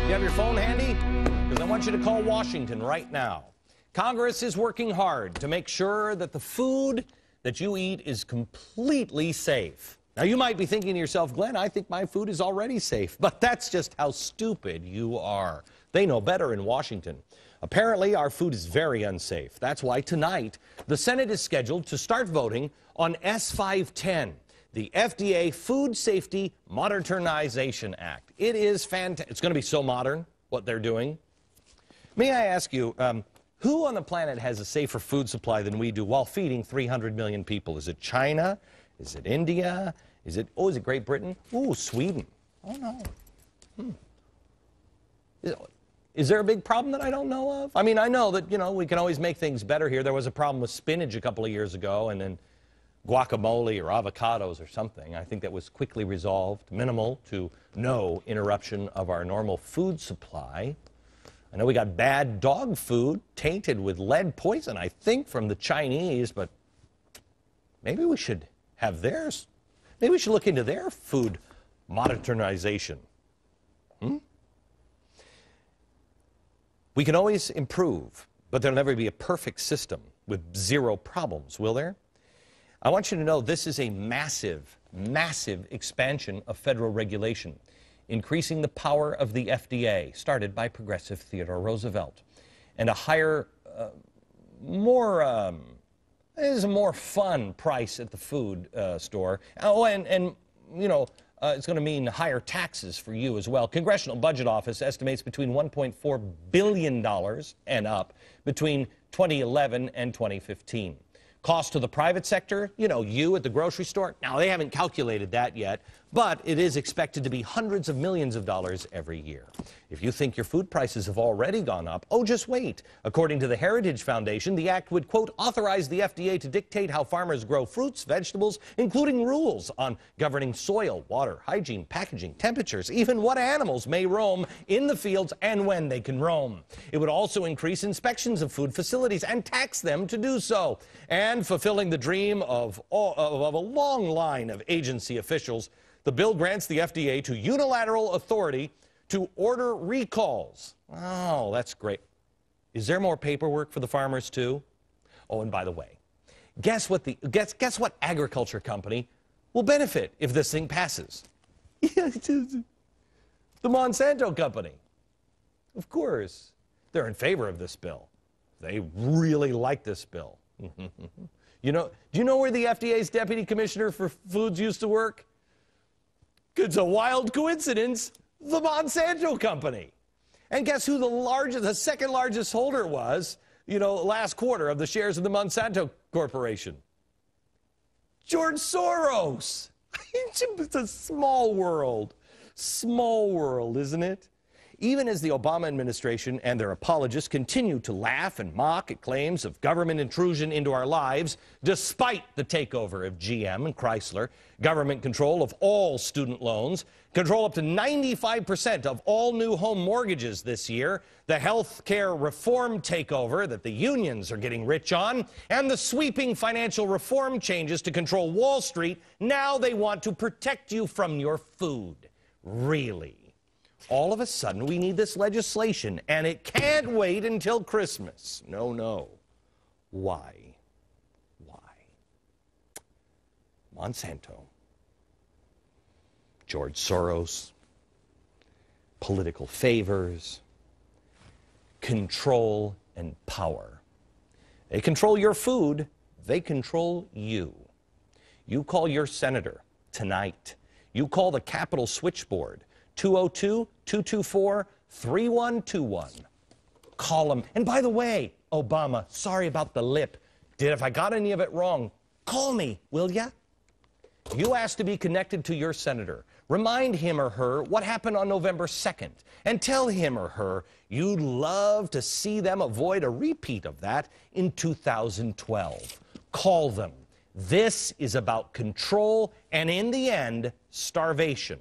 You have your phone handy? Because I want you to call Washington right now. Congress is working hard to make sure that the food that you eat is completely safe. Now, you might be thinking to yourself, Glenn, I think my food is already safe. But that's just how stupid you are. They know better in Washington. Apparently, our food is very unsafe. That's why tonight, the Senate is scheduled to start voting on SB-510, the FDA Food Safety Modernization Act. It is fantastic. It's going to be so modern, what they're doing. May I ask you, who on the planet has a safer food supply than we do while feeding 300 million people? Is it China? Is it India? Is it Great Britain? Ooh, Sweden. Oh, no. Is there a big problem that I don't know of? I mean, I know that, we can always make things better here. There was a problem with spinach a couple of years ago, and then guacamole or avocados or something. I think that was quickly resolved, minimal to no interruption of our normal food supply. I know we got bad dog food tainted with lead poison, I think, from the Chinese, but maybe we should have theirs. Maybe we should look into their food modernization. We can always improve, but there'll never be a perfect system with zero problems, will there? I want you to know this is a massive, massive expansion of federal regulation, increasing the power of the FDA, started by progressive Theodore Roosevelt, and a higher, more fun price at the food store. Oh, and it's going to mean higher taxes for you as well. Congressional Budget Office estimates between $1.4 billion and up between 2011 and 2015. Cost to the private sector, you at the grocery store. Now, they haven't calculated that yet, but it is expected to be hundreds of millions of dollars every year. If you think your food prices have already gone up, just wait. According to the Heritage Foundation, the act would, quote, authorize the FDA to dictate how farmers grow fruits, vegetables, including rules on governing soil, water, hygiene, packaging, temperatures, even what animals may roam in the fields and when they can roam. It would also increase inspections of food facilities and tax them to do so. And fulfilling the dream of a long line of agency officials, the bill grants the FDA to unilateral authority to order recalls. Oh, that's great. Is there more paperwork for the farmers too? Oh, and by the way, guess what agriculture company will benefit if this thing passes? The Monsanto company. Of course. They're in favor of this bill. They really like this bill. Do you know where the FDA's deputy commissioner for foods used to work? It's a wild coincidence, the Monsanto company. And guess who the second largest holder was, last quarter of the shares of the Monsanto Corporation? George Soros. It's a small world, isn't it? Even as the Obama administration and their apologists continue to laugh and mock at claims of government intrusion into our lives, despite the takeover of GM and Chrysler, government control of all student loans, control up to 95% of all new home mortgages this year, the health care reform takeover that the unions are getting rich on, and the sweeping financial reform changes to control Wall Street, now they want to protect you from your food. Really? All of a sudden, we need this legislation, and it can't wait until Christmas. No. Why? Monsanto, George Soros, political favors, control and power. They control your food. They control you. You call your senator tonight. You call the Capitol switchboard. 202-224-3121. Call them. And by the way, Obama, sorry about the lip. If I got any of it wrong, call me, will ya? You ask to be connected to your senator. Remind him or her what happened on November 2nd. And tell him or her you'd love to see them avoid a repeat of that in 2012. Call them. This is about control and, in the end, starvation.